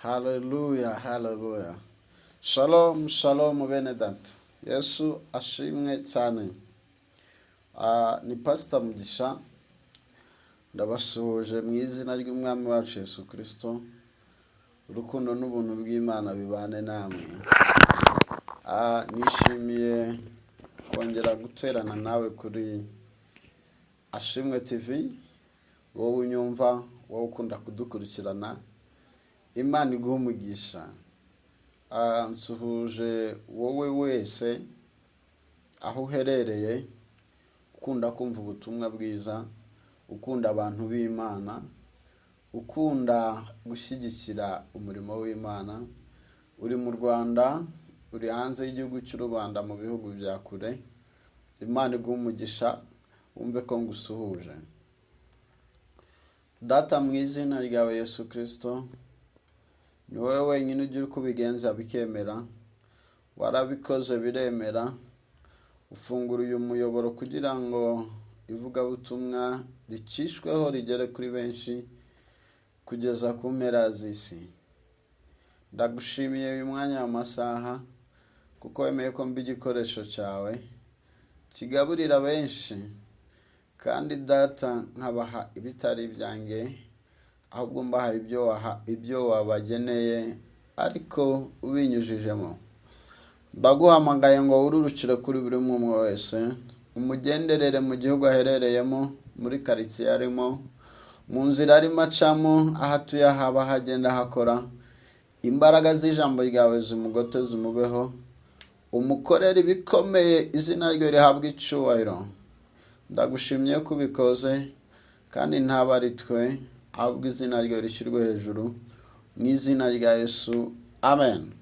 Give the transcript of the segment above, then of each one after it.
Haleluya, haleluya. Shalom, shalom bene data. Yesu ashimwe cyane. Ni Pastor Mugisha. Ndabasuhuje mu izina ry'Umwami wacu Yesu Kristo. Urukundo n'ubuntu bw'Imana bibane namwe. Nishimiye kongera guterana nawe kuri Ashimwe TV. Wowe unyumva, wowe ukunda kudukurikirana. Imana iguha umugisha. Nsuhuje wowe wese aho uherereye, ukunda kumva ubutumwa bwiza, ukunda abantu b'Imana, ukunda gushyigikira umurimo w'Imana, uri mu Rwanda, uri hanze y'igihugu cy'u Rwanda mu bihugu bya kure. Imana iguha umugisha, wumve ko ngusuhuje. Data mu izina ryawe Yesu Kristo, ni wowe wenyine ugira uko ubigenza bikemera. Warabikoze biremera. Ufungura uyu muyoboro kugira ngo ivugabutumwa ricishweho rigere kuri benshi kugeza ku mpera z'isi. Ndagushimiye uyu mwanya w'amasaha kuko wemeye ko mba igikoresho cyawe kigaburira benshi, kandi data nkabaha ibitari ibyanjye, ahubwo mbaha ibyo wabageneye ariko ubinyujijemo. Ndaguhamagaye ngo ururukire kuri buri umwe wese, umugenderere mu gihugu aherereyemo, muri quartier arimo, mu nzira arimo acamo, aho atuye haba hagenda hakora. Imbaraga z'ijambo ryawe zimugote zimubeho, umukorere ibikomeye, izina rye rihabwe icyubahiro. Ndagushimye ko ubikoze, kandi ntaba ari twe, ahubwo izina rye rishyirwe hejuru, mu izina rya Yesu, amen.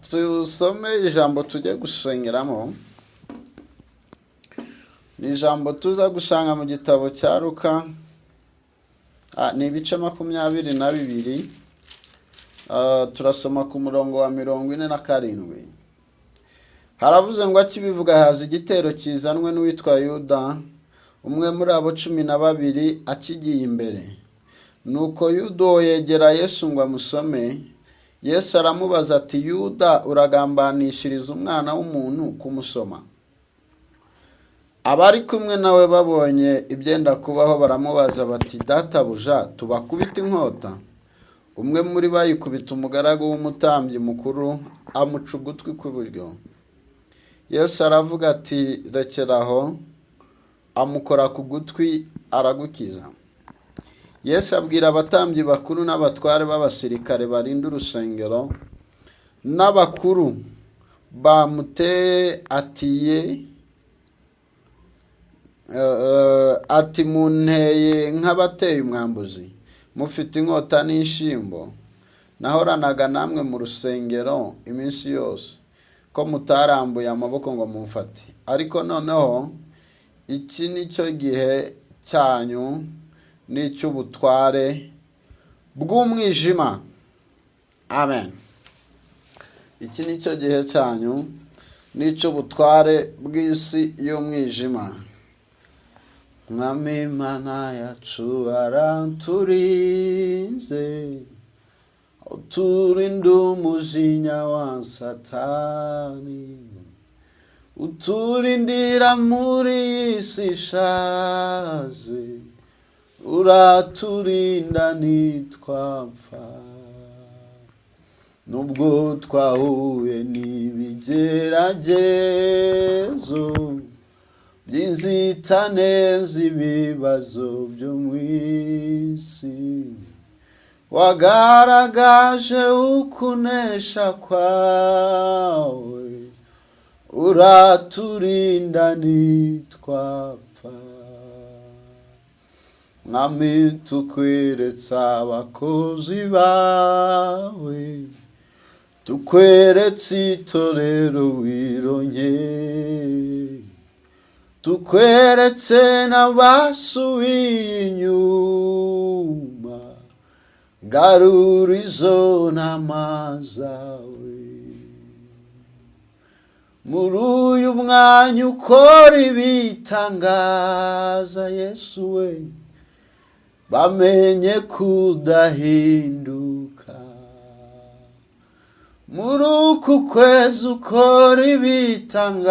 Tusome ijambo tujye gusengeramo. Ni ijambo tuza gusanga mu gitabo cya Luka, ni ibice 22. Turasoma ku murongo wa 47. Haravuze ngo akibivuga haza igitero kizanwe n'uwitwa Yuda, umwe muri abo 12 akigiye imbere. Nuko Yuda yegera Yesu ngo amusome. Yesu aramubaza ati, Yuda, uragambanishiriza umwana w'umuntu kumusoma? Abari kumwe nawe babonye ibyenda kubaho baramubaza bati, databuja, tubakubita inkota? Umwe muri bayikubita umugaragu w'umutambyi mukuru, amuca ugutwi kw'iburyo. Yesu aravuga ati, rekeraho, amukora ku gutwi aragukiza. Yesu abwira abatambyi bakuru n'abatware b'abasirikare barinda urusengero n'abakuru bamuteye ati munteye nk'abateye umwambuzi, mufite inkota n'inshimbo. Nahoranaga namwe mu rusengero iminsi yose, ko mutarambuye amaboko ngo mumfate. Ariko noneho iki ni cyo gihe cyanyu n'icy'ubutware bw'umwijima. Amen. Iki ni cyo gihe cyanyu n'icy'ubutware bw'isi y'umwijima. Mwami Imana yacu araturinze, uturinde umujinya wa Satani, uturindira muri iyi si ishaje, uraturinda nitwapfa. Nubwo twahuye n'ibigeragezo by'inzitane z'ibibazo byo mu isi, wagaragaje ukunesha kwawe, uraturinda nitwapfa. Mwami, tukweretse abakozi bawe, tukweretse itorero wironkeye, tukweretse n'abasubiye inyuma, garura izo ntama zawe. Muri uyu mwanya ukora ibitangaza Yesu we, bamenye kudahinduka. Muri uku kwezi ukora ibitangaza,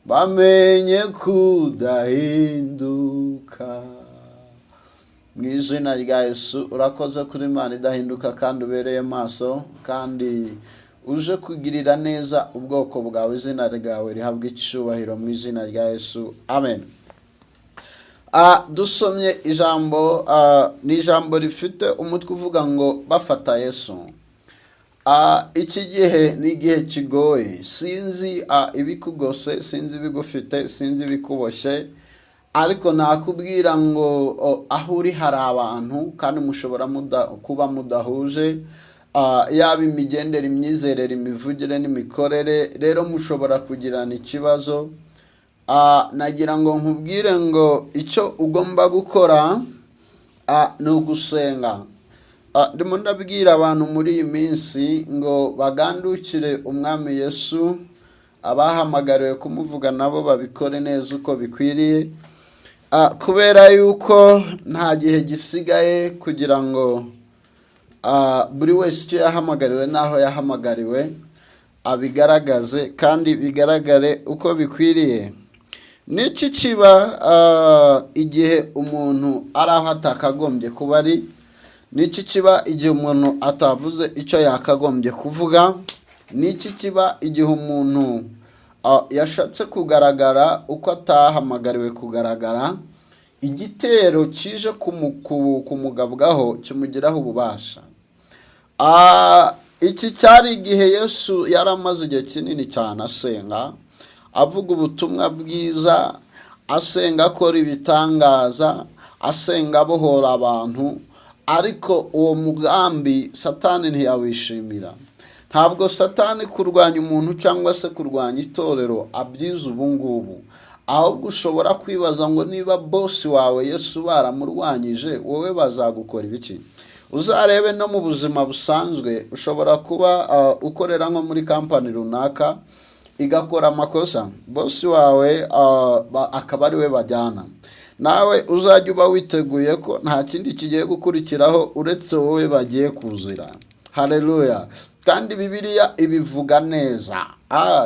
bamenye kudahinduka. Mu izina rya Yesu, urakoze kuri Imana idahinduka kandi ubereye maso, kandi uje kugirira neza ubwoko bwawe. Izina ryawe rihabwa icyubahiro mu izina rya Yesu, amen. Dusomye ijambo, ni ijambo rifite umutwe uvuga ngo bafata Yesu. Iki gihe ni igihe kigoye, sinzi ibikugose, sinzi ibigufite, sinzi ibikuboshye, ariko nakubwira ngo aho uri hari abantu kandi mushobora kuba mudahuje, yaba imigendere, imyizerere, imivugire n'imikorere, rero mushobora kugirana ikibazo. Nagira ngo nkubwire ngo icyo ugomba gukora ni ugusenga. Ndimo ndabwira abantu muri iyi minsi ngo bagandukire umwami Yesu, abahamagariwe kumuvuga nabo babikore neza uko bikwiriye, kubera yuko nta gihe gisigaye kugira ngo buri wese icyo yahamagariwe n'aho yahamagariwe abigaragaze kandi bigaragare uko bikwiriye. N'iki kiba igihe umuntu ari aho atakagombye kuba ari? N'iki kiba igihe umuntu atavuze icyo yakagombye kuvuga? N'iki kiba igihe umuntu yashatse kugaragara uko atahamagariwe kugaragara? Igitero kije kumugabwaho kimugiraho ububasha. Iki cyari igihe Yesu yari amaze igihe kinini cyane asenga, avuga ubutumwa bwiza, asenga akora ibitangaza, asenga abohora abantu, ariko uwo mugambi Satani ntiyawishimira. Ntabwo Satani kurwanya umuntu cyangwa se kurwanya itorero abyiza ubu ngubu, ahubwo ushobora kwibaza ngo niba bosi wawe Yesu baramurwanyije, wowe bazagukora ibiki? Uzarebe no mu buzima busanzwe, ushobora kuba ukorera nko muri kampani runaka igakora amakosa, bosi wawe akaba ari we bajyana. Nawe uzajya uba witeguye ko nta kindi kigiye gukurikiraho uretse wowe bagiye kuzira. Haleluya. Kandi Bibiliya ibivuga neza.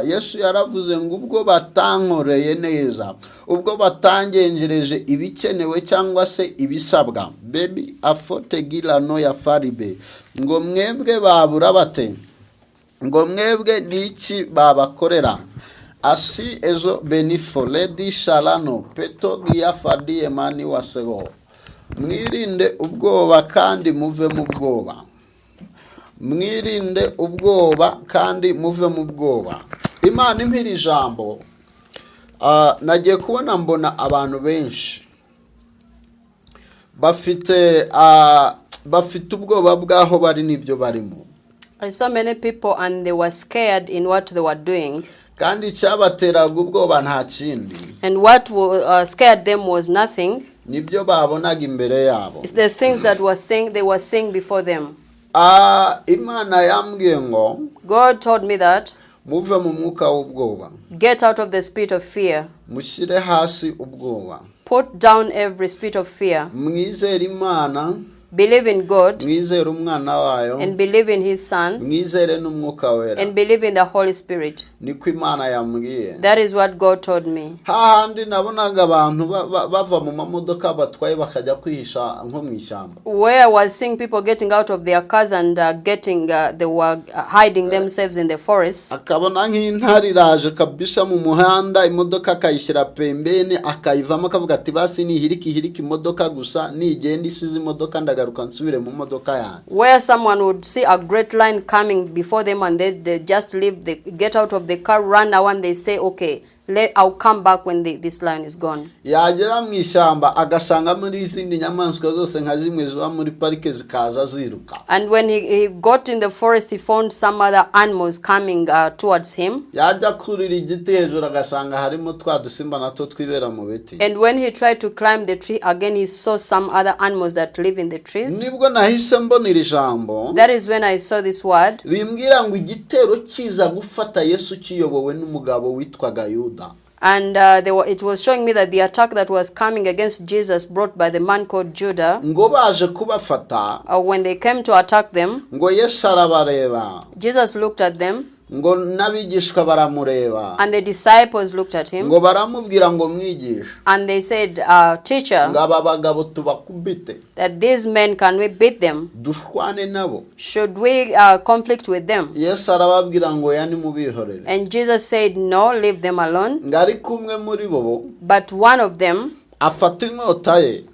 Yesu yaravuze ngo ubwo batankoreye neza, ubwo batangenjereje ibikenewe cyangwa se ibisabwa, bebi afote gilano ya faribe, ngo mwebwe babura bate? Ngo mwebwe niki babakorera? Asi ezo benifo ledi shalano peto giya fadi emani wasego. Mwirinde ubwoba kandi muve mu bwoba. Mwirinde ubwoba kandi muve mu bwoba. Imana impira ijambo, nagiye kubona mbona abantu benshi bafite ubwoba bwaho bari n'ibyo barimo. I saw many people and they were scared in what they were doing. Kandi cyabateraga ubwoba nta kindi. And what scared them was nothing. Nibyo babonaga imbere yabo. It's the things that they were seeing before them. Imana yambwiye ngo, God told me that muve mu mwuka w'ubwoba. Get out of the spirit of fear. Mushyire hasi ubwoba. Put down every spirit of fear. Mwizere Imana. Believe in God. Mwizere umwana wayo. And believe in his son. Mwizere n'umwuka wera. And believe in the Holy Spirit. Niko Imana yambwiye. That is what God told me. Hahandi nabonaga abantu bava mu mamodoka batwaye bakajya kwihisha nko mu ishyamba. Where I was seeing people getting out of their cars and they were hiding themselves in the forest. Akabona nk'intare iraje kabisa mu muhanda, imodoka akayishyira pembeni, akayivamo akavuga ati basi nihiriki imodoka gusa, nigenda isize imodoka ndagaruka nsubire mu modoka yanjye. Where someone would see a great line coming before them and they just get out of the car, run now, and they say, okay, I'll come back when this line is gone. Yagera mu ishyamba agasanga muri izindi nyamaswa zose nka zimwe ziba muri parike zikaza ziruka. And when he got in the forest, he found some other animals coming towards him. Yajya kurira igiti hejuru agasanga harimo twa dusimba nato twibera mu biti. And when he tried to climb the tree again, he saw some other animals that live in the trees. Nibwo nahise mbona iri jambo. That is when I saw this word. Bimbwira ngo igitero kiza gufata Yesu kiyobowe n'umugabo witwaga Yuda. And it was showing me that the attack that was coming against Jesus brought by the man called Judah, ngo baje kubafata when they came to attack them, ngo Yesu arabareba Jesus looked at them, ngo n'abigishwa baramureba and the disciples looked at him, ngo baramubwira ngo mwigisha and they said, Teacher, ngo aba bagabo tubakubite that these men, can we beat them? dushwane nabo. Should we conflict with them? Yesu arababwira ngo yani mubihorere. And Jesus said, no, leave them alone. ngo ariko umwe muri bo But one of them afata inkota ye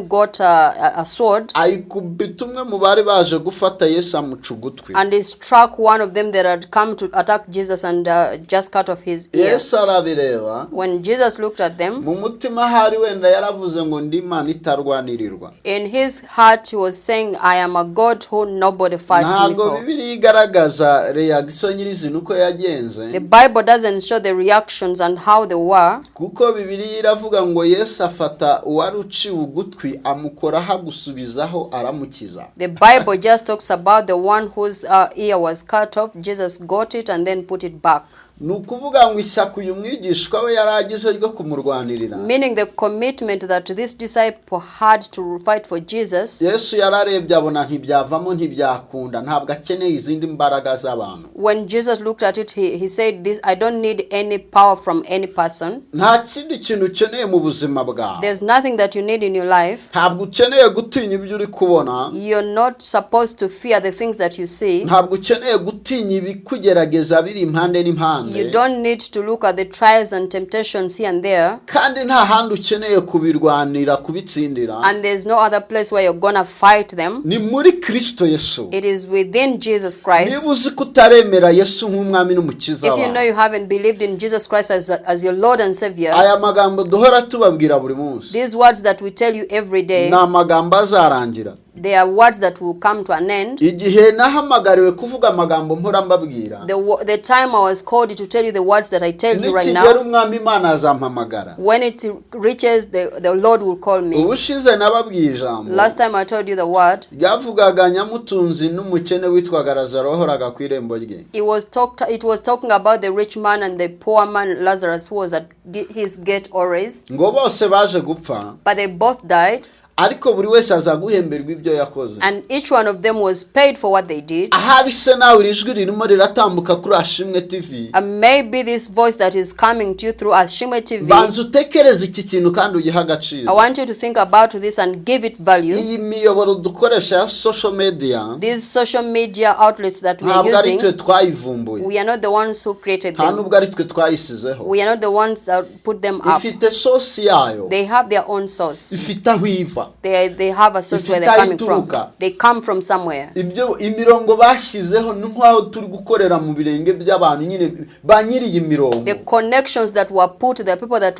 got a sword, ayikubita umwe mu bari baje gufata Yesu amuca ugutwi. and he struck one of them that had come to attack Jesus and just cut off his ear. Yesu arabireba, When Jesus looked at them, mu mutima hari wenda yaravuze ngo ndi Imana itarwanirirwa. in his heart he was saying, I am a God who nobody fights me ntabwo for. Bibiliya igaragaza reaction nyirizina uko yagenze, The Bible doesn't show the reactions and how they were, kuko Bibiliya iravuga ngo Yesu afata uwari uciwe ugutwi amukoraho agusubizaho aramukiza. The Bible just talks about the one whose ear was cut off. Jesus got it and then put it back. ni ukuvuga ngo ishyaka uyu mwigishwa we yari agize ryo kumurwanirira, Meaning the commitment that this disciple had to fight for Jesus. Yesu yararebye abona ntibyavamo ntibyakunda, ntabwo akeneye izindi mbaraga z'abantu. When Jesus looked at it, he said, "This, I don't need any power from any person. nta kindi kintu ukeneye mu buzima bwawe. There's nothing that you need in your life. ntabwo ukeneye gutinya ibyo uri kubona, You're not supposed to fear the things that you see. ntabwo ukeneye gutinya ibikugerageza biri impande n'impande, You don't need to look at the trials and temptations here and there. kandi nta handi ukeneye kubirwanira kubitsindira. And there's no other place where you're gonna fight them. ni muri Kristo Yesu. It is within Jesus Christ. niba uzi ko utaremera Yesu nk'umwami n'umukiza If you know wawe, you haven't believed in Jesus Christ as your Lord and Savior, aya magambo duhora tubabwira buri munsi these words that we tell you every day, ni amagambo azarangira. they are words that will come to an end. igihe nahamagariwe kuvuga amagambo mpora mbabwira, The time I was called to tell you the words that I tell you right nikigera now, umwami Imana azampamagara. when it reaches, the Lord will call me. ubushize nababwiye ijambo Last time I told you the word, ryavugaga nyamutunzi n'umukene witwaga Lazaro wahoraga ku irembo rye. it was talking about the rich man and the poor man Lazarus, who was at his gate always. ngo bose baje gupfa, But they both died, ariko buri wese aza guhemberwa ibyo yakoze. and each one of them was paid for what they did. ahari se nawe iri jwi ririmo riratambuka kuri Ashimwe TV, And maybe this voice that is coming to you through Ashimwe TV, banza utekereze iki kintu kandi ugihe I agaciro. want you to think about this and give it value. iyi miyoboro dukoresha ya social media These social media outlets that we are ntabwo ari twe using, twayivumbuye, we are not the ones who created nta them. nubwo ari twe twayisizeho. We are not the ones that put them up. ifite sosi yayo, They have their own source. ifite aho iva. They have a source where they're coming from. They come from somewhere. ibyo imirongo bashyizeho ni nk'aho turi gukorera mu birenge by'abantu nyine ba nyiri iyi mirongo, The connections that were put, the people that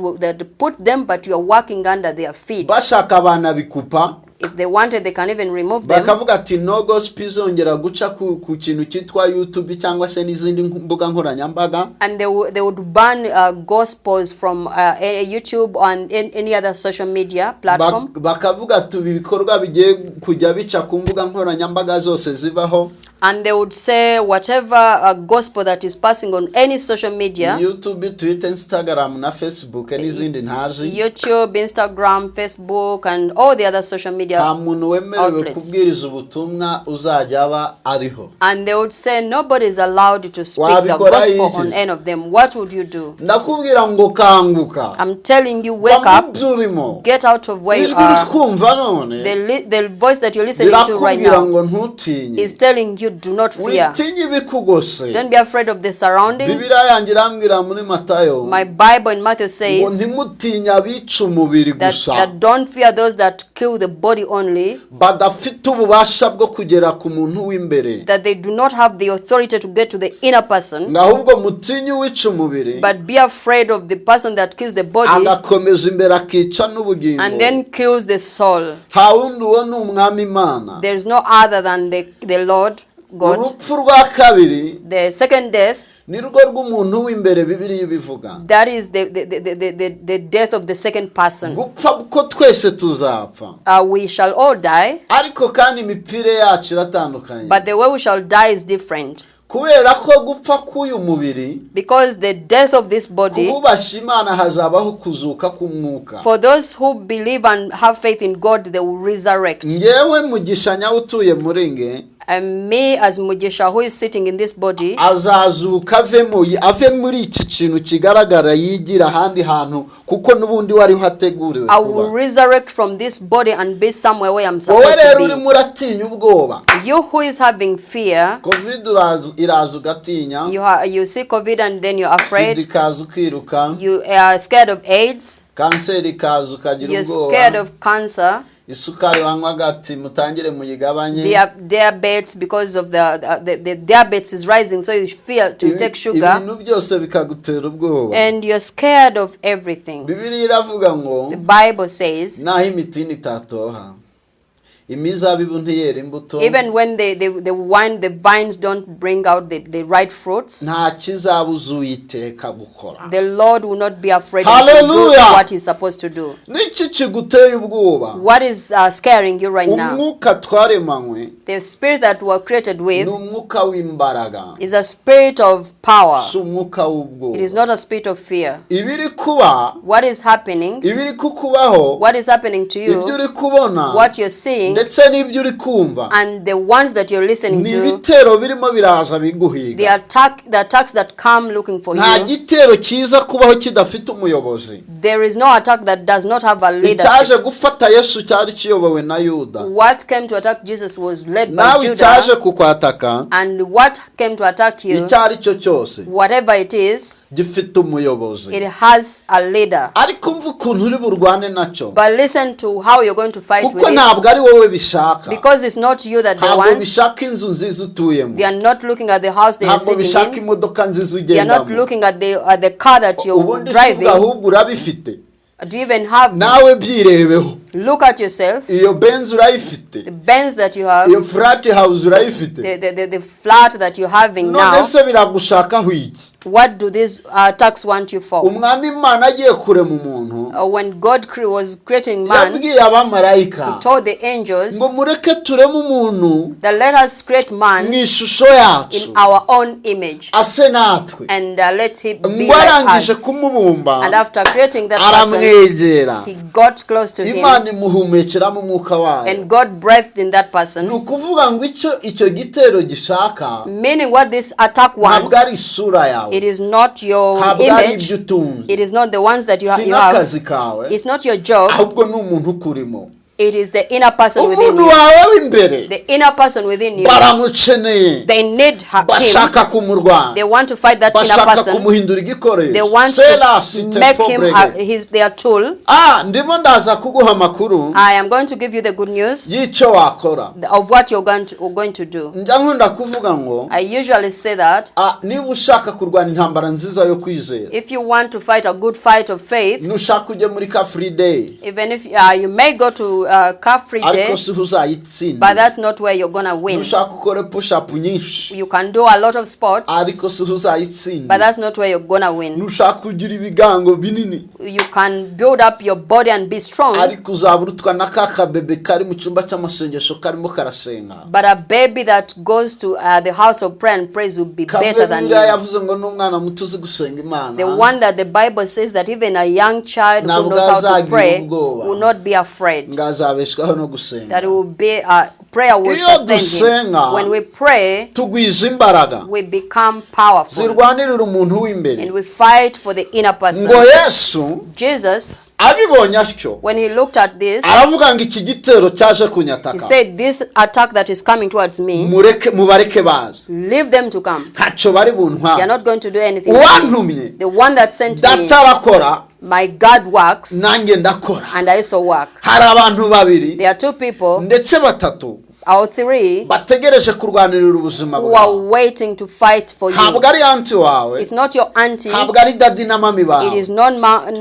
put them, but you are working under their feet. bashaka abana bikupa If they wanted, they can even remove them. bakavuga ati no gospel izongera guca ku kintu cyitwa YouTube cyangwa se n'izindi mbuga nkoranyambaga, And they would ban gospels from YouTube and any other social media platform. bakavuga ati ibi bikorwa bigiye kujya bica ku mbuga nkoranyambaga zose zibaho. And they would say whatever gospel that is passing on any social media, YouTube, Twitter, Instagram na Facebook n'izindi ntazi, YouTube, Instagram, Facebook, and all the other social media nta muntu wemerewe outlets. kubwiriza ubutumwa uzajya aba ariho. And they would say nobody is allowed to speak the Wabikora gospel iki? on any of them. What would you do? ndakubwira ngo kanguka, I'm telling you, wake va mu up, byo urimo. get out of where you ijwi uri are. kumva none The voice that you're listening to right rirakubwira now ngo ntutinye, is telling you, do not fear. witinye ibikugose. Don't be afraid of the surroundings. Bibiliya yanjye irambwira muri Matayo My Bible in Matthew ngo says ntimutinye abica umubiri gusa, that don't fear those that kill the body only, badafite ububasha bwo kugera ku muntu w'imbere, that they do not have the authority to get to the inner person, ahubwo mutinye uwica umubiri but be afraid of the person that kills the body agakomeza imbere akica n'ubugingo. and then kills the soul. nta wundi uwo ni umwami Imana. There is no other than the Lord God. urupfu rwa kabiri The second death, ni rwo rw'umuntu w'imbere Bibiliya ibivuga. that is the death of the second person. gupfa ko twese tuzapfa, We shall all die, ariko kandi imipfire yacu iratandukanye. but the way we shall die is different. kubera ko gupfa k'uyu mubiri, because the death of this body, kububasha Imana hazabaho kuzuka k'umwuka. for those who believe and have faith in God, they will resurrect. Ngewe Mugisha nyawe utuye muri nge, And me as Mugisha, who is sitting in this body, azazuka ave muri iki kintu kigaragara yigira ahandi hantu, kuko n'ubundi wari hateguriwe I will kuba. resurrect from this body and be somewhere where I'm Wowe supposed rero to urimo uratinya ubwoba, be. You who is having fear, covid iraza ugatinya, you see COVID and then you're sida afraid. ikaza ukiruka, You are scared of AIDS. kanseri ikaza ukagira You're scared ubwoba, of cancer. isukari wanywaga ati mutangire muyigabanye, Diabetes, because of the diabetes is rising, so you fear to take sugar. ibintu byose bikagutera ubwoba. And you're scared of everything. Bibiliya iravuga ngo The Bible says, naho imitini itatoha, imizabibu ntiyera imbuto, even when the vines don't bring out the right fruits, nta kizabuza Uwiteka gukora. the Lord will not be afraid to Hallelujah. do what he's supposed to do. Niki kiguteye ubwoba? What is scaring you right now? Umwuka twaremanywe The spirit that we were created with ni umwuka w'imbaraga, is a spirit of power. si umwuka w'ubwoba. It is not a spirit of fear. Ibiri kuba, What is happening, ibiri kukubaho, what is happening to ibyo you, uri kubona what you're seeing, ndetse n'ibyo uri kumva, and the ones that you're listening ni to, ibitero birimo biraza biguhiga. the attacks that come looking for Nta you. gitero kiza kubaho kidafite umuyobozi. There is no attack that does not have a leader. Icyaje gufata Yesu cyari kiyobowe na Yuda, What came to attack Jesus was led by nawe icyaje Judah, kukwataka and what came to attack you, icyo ari cyo cyose whatever it is, gifite umuyobozi. it has a leader. Ariko mva ukuntu uri burwane nacyo, But listen to how you're going to fight with kuko it, ntabwo ari wowe bishaka, because it's not you that they ntabwo want. bishaka inzu nziza utuyemo, They are not looking at the house they are ntabwo sitting bishaka in. imodoka nziza They are not ugendamo, looking at the car that you're ubundi si driving. ahubwo urabifite. Do you even have? Nawe byirebeho, Look at yourself. iyo Benz urayifite, The Benz that you have, iyo flat house urayifite, the flat that you're having none now. se biragushakaho iki? What do these attacks want you for? Umwami Imana agiye kurema umuntu, When God was creating man, yabwiye abamarayika He told the angels ngo mureke tureme umuntu that let us create mu man ishusho yacu, in our own image, ase natwe. and let him be Ngo like arangije us. kumubumba, And after creating that person, aramwegera, he got close to him, Imana imuhumekeramo umwuka wayo. and God breathed in that Ni person. ukuvuga ngo icyo gitero gishaka Meaning, what this attack wants, ntabwo ari isura yawe, it is not your ntabwo ari image, ibyo utunze, it is not the ones that you si have, n'akazi kawe, it's not your job, ahubwo ni umuntu ukurimo. it is the inner person within Umuntu you. wawe w'imbere The inner person within you, baramukeneye, they need him. bashaka kumurwanya, They want to fight that inner bashaka person. kumuhindura They igikoresho. want Sela to site make him fobrege. their tool. Ndimo ndaza kuguha amakuru I am going to give you the good news y'icyo wakora. of what you're going to do. Njya nkunda kuvuga ngo I usually say that niba ushaka kurwana intambara nziza yo kwizera, if you want to fight a good fight of faith, nushaka ujye muri ka free day, even if you may go to car free day, ariko si but uzayitsinda. that's not where you're gonna win. Nushaka ukore push up nyinshi, You can do a lot of sports, ariko si but uzayitsinda. that's not where you're gonna win. Nushaka kugira ibigango binini, You can build up your body and be strong, ariko uzaburutwa na ka kabebe kari mu cyumba cy'amasengesho karimo karasenga. but a baby that goes to the house of prayer and prays will be better than Bibiliya you. yavuze ngo n'umwana muto uzi gusenga Imana, The one that the Bible says that even a young child who Ntabwo knows how to azagira pray ubwoba. will not be afraid. ngo azabeshwaho no gusenga. That will be prayer will Iyo sustain dusenga, him. When we pray, tugwiza imbaraga we become powerful, zirwanirira umuntu w'imbere. and we fight for the inner person. Ngo Yesu Jesus, abibonye atyo, when he looked at this, aravuga ngo iki gitero cyaje he kunyataka, said, "This attack that is coming towards me, mubareke baze, leave them to come. ntacyo bari They are buntware. not going to do anything. Uwantumye The one that sent me, datarakora, my God works, nanjye ndakora. and I also work." Hari abantu babiri There are two people ndetse batatu or three bategereje kurwanirira ubuzima who are bwawe. waiting to fight for you. Ntabwo ari anti wawe, It's not your auntie, ntabwo ari dadi na mami it bawe, is not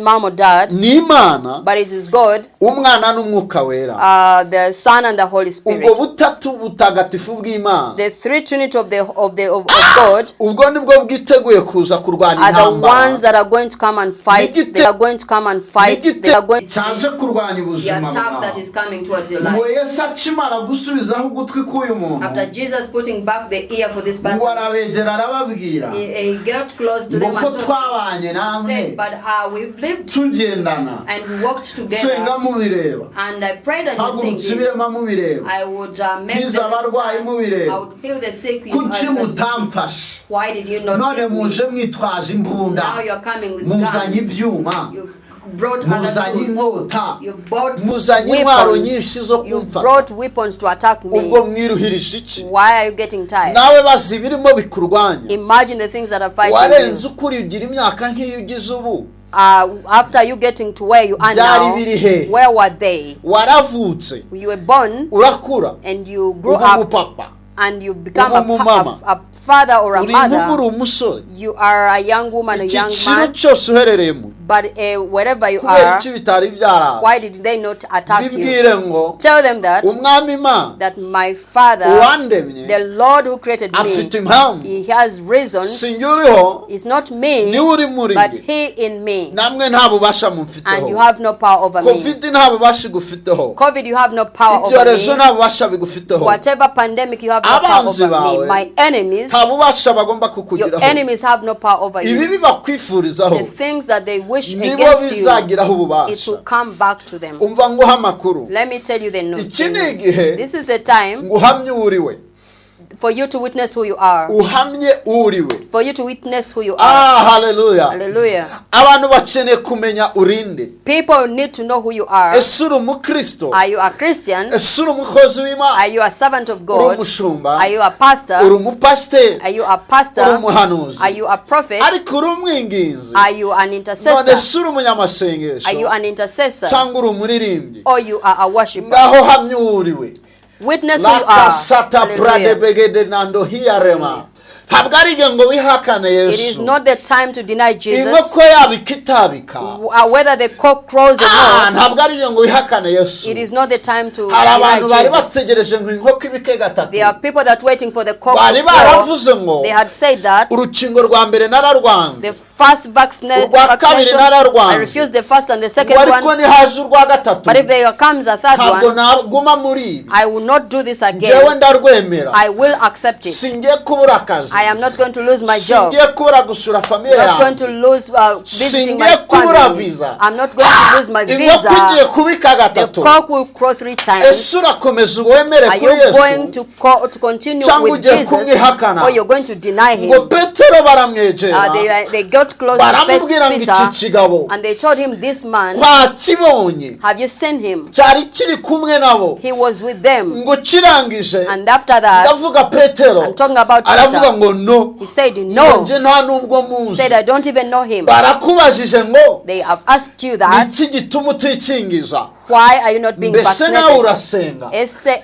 mom or dad, ni Imana, but it is God, umwana n'umwuka wera. the Son and the Holy Ubwo Spirit. butatu butagatifu bw'Imana, The three Trinity of God ubwo nibwo bwiteguye kuza kurwanya are the intambara. ones that are going to come and fight. They are going to come and fight. They are going cyaje kurwanya the ubuzima attack that bwawe. is coming towards your Ngo life. Yesu akimara gusubiza gusubizaho ugutwi k'uyu muntu After Jesus putting back the ear for this person, ngo arabegera arababwira he got close to ngo them ko and twabanye namwe said, but we've lived tugendana and we walked senga together, mubireba and I prayed and you sing nsubiremo this. mubireba I would make kiza abarwayi them I mubireba would heal the sick. kuki mutamfashe Why did you not none take me? muje mwitwaje imbunda Now you're coming with muzanye guns. ibyuma You've brought other muzanye tools. inkota You've brought muzanye intwaro weapons. nyinshi zo You kumfata brought weapons to attack ubwo me. mwiruhirije iki Why are you getting tired? nawe bazi ibirimo bikurwanya Imagine the things that are fighting warenze you. ukuri ugira imyaka nk'iyo ugize ubu After you getting to where you are byari now, biri he where were they? waravutse You were born urakura and you grew ubu up umupapa and you become a father or a uri inkumi uri mother. umusore You are a young woman, a young icyiciro man, cyose uherereyemo but wherever you kubera are, iki bitari byarawe why did they not attack you? bibwire ngo Tell them that umwami imana my Father, uwandemye the Lord who created afite me, impamvu He has reasons. sinjye uriho It's not me, niwe uri muri but njye He in me, namwe nta bubasha and you mumfiteho have no power over me. covid nta bubasha igufiteho COVID, you have no power over ibyorezo me. nta bubasha bigufiteho Whatever pandemic, you have no power abanzi over me. bawe My enemies, nta bubasha bagomba your kukugiraho enemies have no power over you. ibibi bakwifurizaho The things that they wish nibo against you, bizagiraho it ububasha will come back to them. umva nguha amakuru Let me tell you the iki ni news. igihe This is the time nguhamye uriwe for you to witness who you are. uhamye uriwe For you to witness who you are. haleluya Hallelujah. abantu bakeneye kumenya urinde People need to know who you are. ese uri umukristo Are you a Christian? ese uri umukozi w'imana Are you a servant of uri God? umushumba Are you a uri pastor? umupasiteri Are you a uri pastor? umuhanuzi Are you a prophet? ariko uri umwinginzi Are you an none intercessor? se uri umunyamasengesho Are you an intercessor? cyangwa uri umuririmbyi Or you are a worshiper? ngaho hamye uriwe Witness who you are. lakasata Hallelujah. pradebegede nando hiyarema ntabwo ari igihe ngo wihakane It is yesu not the time to deny Jesus. inkoko yabika itabika Whether the cock crows or not, ntabwo ari igihe ngo wihakane yesu it is not the time to hari abantu deny bari Jesus. bategereje ngo inkoko ibike gatatu There are people that waiting for the cock bari to crow. baravuze ngo They had said that urukingo rwa mbere nararwanze the first urwa kabiri vaccination, I nararwanze refuse the first and the second ngo ariko one. nihaje urwa gatatu But if there comes a third ntabwo one, naguma muri ibi I will not do this njyewe again. ndarwemera I will accept it. singiye kubura akazi I am not going to lose my job. singiye kubura gusura famiye I'm not going to yanjye lose visiting my singiye kubura family. visa I'm not going to lose my inkoko igiye visa. kubika The gatatu cock will crow 3 times. ese urakomeza uwemere Are kuri you going yesu to continue cyangwa with ugiye Jesus, kumwihakana or you're going to deny ngo him? petero baramwegera They got close to baramubwira ngo iki Peter, kigabo and they told him, this man, twakibonye have you seen him? cyari kiri kumwe nabo He was with them. ngo kirangije And after that, ndavuga petero I'm talking about aravuga Peter. ngo no He said, ngo no. nje nta nubwo muzi Said, I don't even know him. barakubajije ngo They have asked you ni that. iki gituma utikingiza Why are you not being mbese nawe vaccinated? urasenga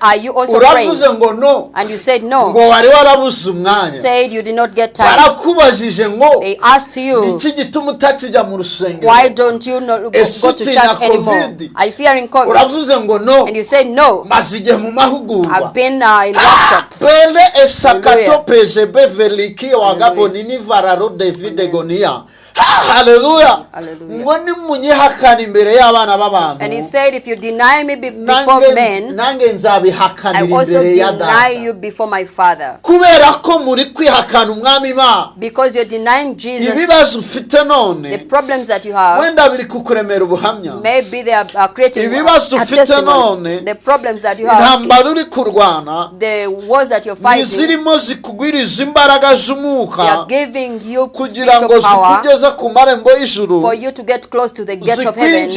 Are you also uravuze praying? ngo no And you said no. ngo wari warabuze umwanya Said you did not get time. barakubajije ngo They asked ni you, iki gituma utakijya mu rusengero why don't you not go to Esutinya church anymore? COVID. Are you fearing COVID? uravuze ngo no And you said no. maze igihe mu mahugurwa I've been in workshops. bele esakato Hallelujah. pejebe veliki wagaboni ni vararo david gonia haleluya Hallelujah. ngo nimunyihakana imbere y'abana b'abantu And he said, if you deny me before men, nange I nzabihakanira also imbere ya deny data you before my Father. kubera ko muri kwihakana umwami imana Because you're denying Jesus, ibibazo ufite the none problems that you have, wenda biri kukuremera ubuhamya maybe they are creating ibibazo a ufite testimony. none The problems that you have, intambara uri kurwana the wars that you're fighting, nizirimo zikugwiriza imbaraga they z'umwuka are giving you kugira ngo spiritual power zikugeze ku marembo y'ijuru for you to get close to the gate of heaven,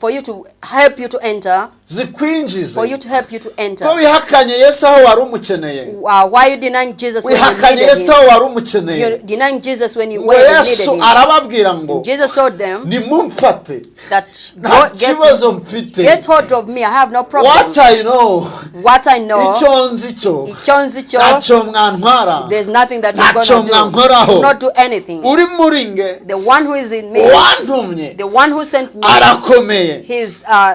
for you to help you to enter, zikwinjize for you to help you to enter. ko wihakanye yesu aho wari umukeneye Why are you denying Jesus when you wihakanye needed yesu him? aho wari umukeneye You're denying Jesus when you ngo needed yesu him. arababwira ngo Jesus told them nimumfate that nta get kibazo mfite get hold of me, I have no problem. what I know What I know, icyo nzi cyo icyo nzi cyo, ntacyo mwantwara there's nothing that ntacyo you're going to do. mwankoraho Do not do anything. uri muri nge jyewe The one who is in me, uwantumye the one who sent me, arakomeye.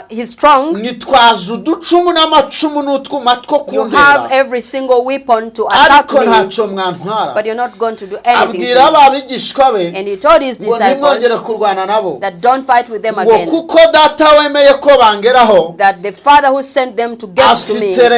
he's strong. Nitwaza uducumu n'amacumu n'utwuma two You have kuntera, every single weapon to attack ariko me, ntacyo mwantwara. but you're not going to do anything. Abwira ababigishwa be And he told his ngo ntimwongere disciples kurwana nabo, that don't fight with them ngo again. kuko data wemeye ko bangeraho That the Father who sent them to get to me, afite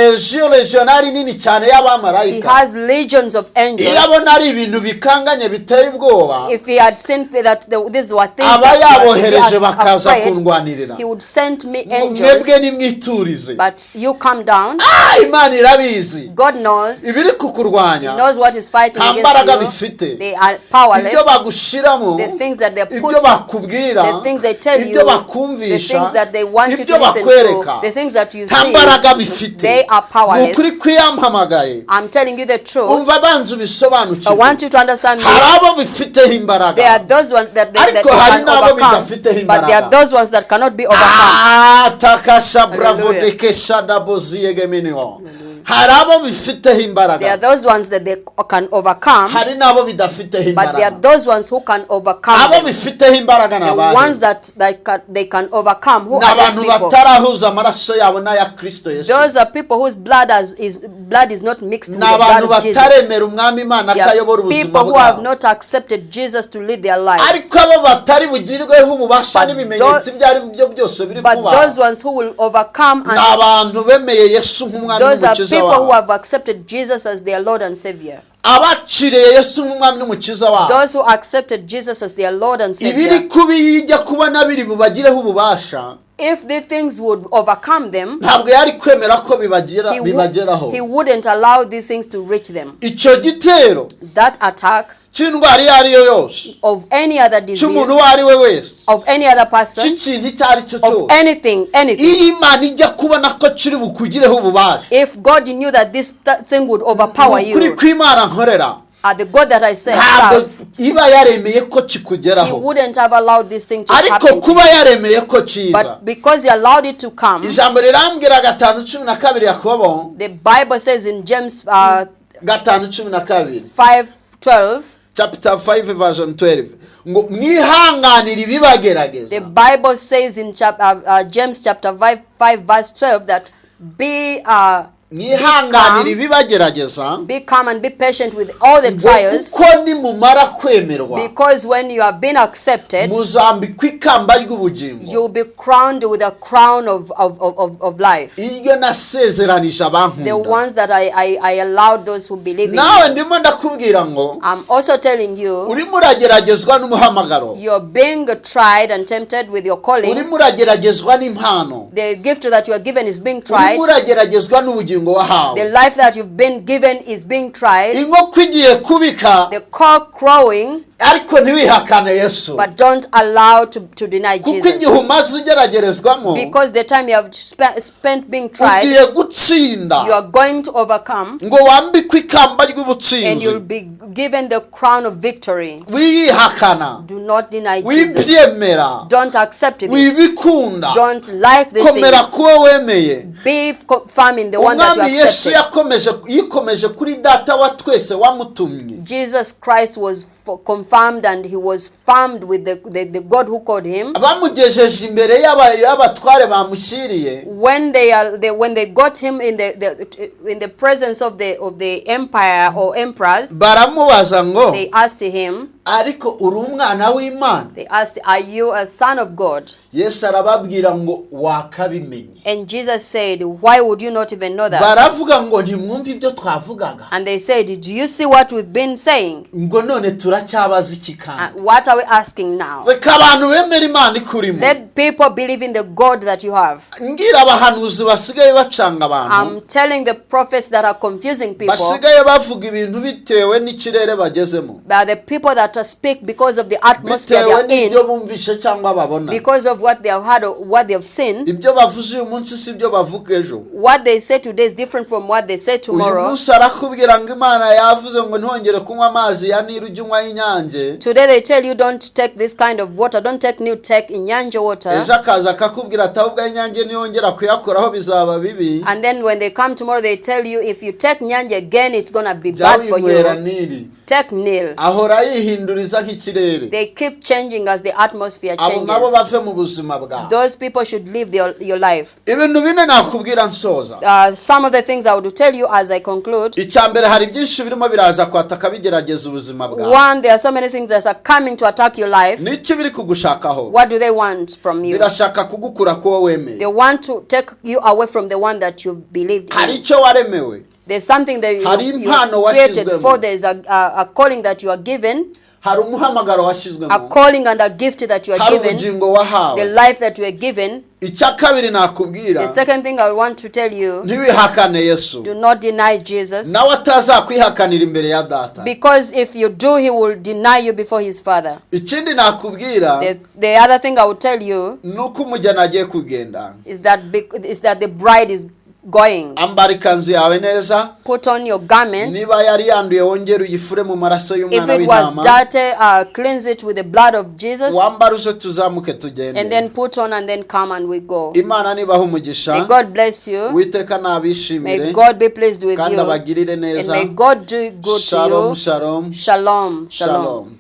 legionari nini cyane he y'abamarayika. has legions of angels. Iyo abona ari ibintu bikanganye biteye ubwoba, If he had seen that these were things aba that were to be yabohereje bakaza afraid, kundwanirira. he would send me Mwebwe angels. nimwiturize. But you come down. Imana irabizi God knows. ibiri He kukurwanya, knows what is fighting nta mbaraga against you. bifite. They are powerless. Ibyo bagushiramo, The things that they ibyo put, bakubwira, the things they tell ibyo you, the bakumvisha, things that they want you to ibyo listen bakwereka, to, the things that you nta mbaraga see, bifite. they are Ni powerless. ukuri kwiyamamagaye. I'm telling you the truth. Umva banza I ubisobanukirwe. want you to understand Hari this. abo bifiteho imbaraga, There are those ones that they ariko hari can n'abo overcome, bidafiteho but there are imbaraga. those ones that cannot be overcome. Takasha bravo Hallelujah. dekesha daboziyegeminiho. Hari abo bifiteho There are imbaraga, those ones that they can overcome, hari n'abo bidafiteho but there are imbaraga. those ones who can overcome Abo them. bifiteho imbaraga The ones n'abahe? that they can overcome, who Ni are abantu those people? batarahuza amaraso yabo n'aya Kristo Yesu. Those are people whose blood is not mixed with Ni the blood abantu of Jesus. bataremera umwami Imana They akayobora are ubuzima people who have bwabo, not accepted Jesus to lead their lives. ariko abo batari bugirirweho ububasha But n'ibimenyetso ibyo ari byo byose biri But kuba, those ones who will overcome, ni and abantu bemeye Yesu nk'umwami those are n'umukiza people who wabo, have accepted Jesus as their Lord and Savior. abaciriye Yesu nk'umwami n'umukiza wabo. Those who accepted Jesus as their Lord and Ibiri Savior. kubi yijya kubona biri bubagireho ububasha, If these things would overcome them, ntabwo yari kwemera ko he bibageraho. wouldn't allow these things to reach them. Icyo gitero That attack cy'indwara iyo ari yo yose, of any other disease, cy'umuntu uwo ari we wese, of any other person, cy'ikintu icyo ari cyo of cyose, anything, iyo Imana ijya kubona ko kiri bukugireho ububasha, if God knew that this thing would overpower ni ukuri you, kw'Imana nkorera, the God that I ntabwo serve, iba yaremeye ko he kikugeraho, wouldn't have allowed this thing to ariko happen to kuba you. yaremeye ko kiza. But because he allowed it to come, Ijambo rirambwira 5:12 Yakobo the Bible says in James 5:12, 5:12, chapter 5 version 12, ngo mwihanganire ibibagerageza. the Bible says in James chapter 5 verse 12 that mwihanganire ibibagerageza, be calm and be patient with all the ngo trials, kuko nimumara kwemerwa because when you have been accepted, muzambikwa ikamba ry'ubugingo, you'll be crowned with a crown of life. iryo nasezeranije The abankunda. ones that I allowed those who believe in Nawe me. ndimo ndakubwira ngo I'm also telling you, urimo urageragezwa n'umuhamagaro, you're being tried and tempted with your calling. urimo urageragezwa n'impano, The gift that you are given is being urimo tried. urageragezwa n'ubugingo The wahawe. life that you've been given is being tried. Inkoko igiye kubika, The cock crowing, ariko ntiwihakane Yesu, but don't allow to deny kuko Jesus. igihe umaze ugeragerezwamo Because the time you have spent being tried, ugiye gutsinda, you are going to overcome, ngo wambikwe ikamba and you'll ry'ubutsinzi. be given the crown of victory. Wiyihakana, Do not deny Jesus. wibyemera, Don't accept this. wibikunda, Don't like this komera thing. kuwo wemeye. Be firm in the one that Umwami you Yesu accepted. yikomeje kuri data wa twese wamutumye. Jesus Christ was confirmed, and he was firmed with the God who called him. Bamugejeje imbere y'abatware bamushyiriye, When they got him in the presence of the empire or emperors, baramubaza ngo they asked him, ariko uri umwana w'Imana? they asked, are you a son of God? Yesu arababwira ngo wakabimenye. And Jesus said, why would you not even know that? Baravuga ngo ntimwumve ibyo twavugaga. And they said, do you see what we've been saying? Ngo none turacyabaza iki kandi? What are we asking now? Reka abantu bemera Imana ikurimo. Let people believe in the God that you have. Ngira abahanuzi basigaye bacanga abantu, I'm telling the prophets that are confusing people, basigaye bavuga ibintu bitewe n'ikirere bagezemo, that the people that speak because of the atmosphere bitewe they are n'ibyo in, bumvishe cyangwa babona. because of what they have heard or what they have seen. Ibyo bavuze uyu munsi si byo bavuga ejo. What they say today is different from what they say Uyu tomorrow. munsi arakubwira ngo Imana yavuze ngo ntihongere kunywa amazi ya Nili, ujye unywa y'Inyange. Today they tell you don't take this kind of water, don't take new take Inyanja water. Ejo akaza akakubwira ati ahubwo y'Inyange niyongera kuyakoraho bizaba bibi. And then when they come tomorrow, they tell you if you take Nyanja again, it's gonna be bad for Jya winywera you. Nili. Take Nile. Ahora yiha bihinduriza nk'ikirere They keep changing as the atmosphere abo nabo bave changes. mu buzima bwawe. Those people should live your life. Ibintu bine nakubwira nsoza. Some of the things I would tell you as I conclude. Icyambere hari byinshi birimo biraza kwataka bigerageza ubuzima bwawe. One, there are so many things that are coming to attack your life. Niki biri kugushakaho? What do they want from you? Birashaka kugukura kuwo wemeye. They want to take you away from the one that you believed Hari in. icyo waremewe. There's something that you created for. There's a calling that you are given. Hari umuhamagaro A washyizwemo. calling and a gift that you are Hari given. ubugingo wahawe. The life that you are given. Icya kabiri nakubwira. The second thing I want to tell you. Ntiwihakane Yesu. Do not deny Jesus. Nawe atazakwihakanira imbere ya data. Because if you do, he will deny you before his father. Ikindi nakubwira. The other thing I will tell you. Nuko umujyana agiye kugenda. Is that the bride is going. Ambara ikanzu yawe neza. Put on your garment. Niba yari yanduye wongere uyifure mu maraso y'umwana w'intama. If it was dirty, cleanse it with the blood of Jesus. Wambara uze tuzamuke tugende. And then put on and then come and we go. Imana nibaho umugisha. May God bless you. Witeka nabishimire. May God be pleased with kandi you. abagirire neza. And may God do good Shalom, to you. shalom. Shalom. Shalom.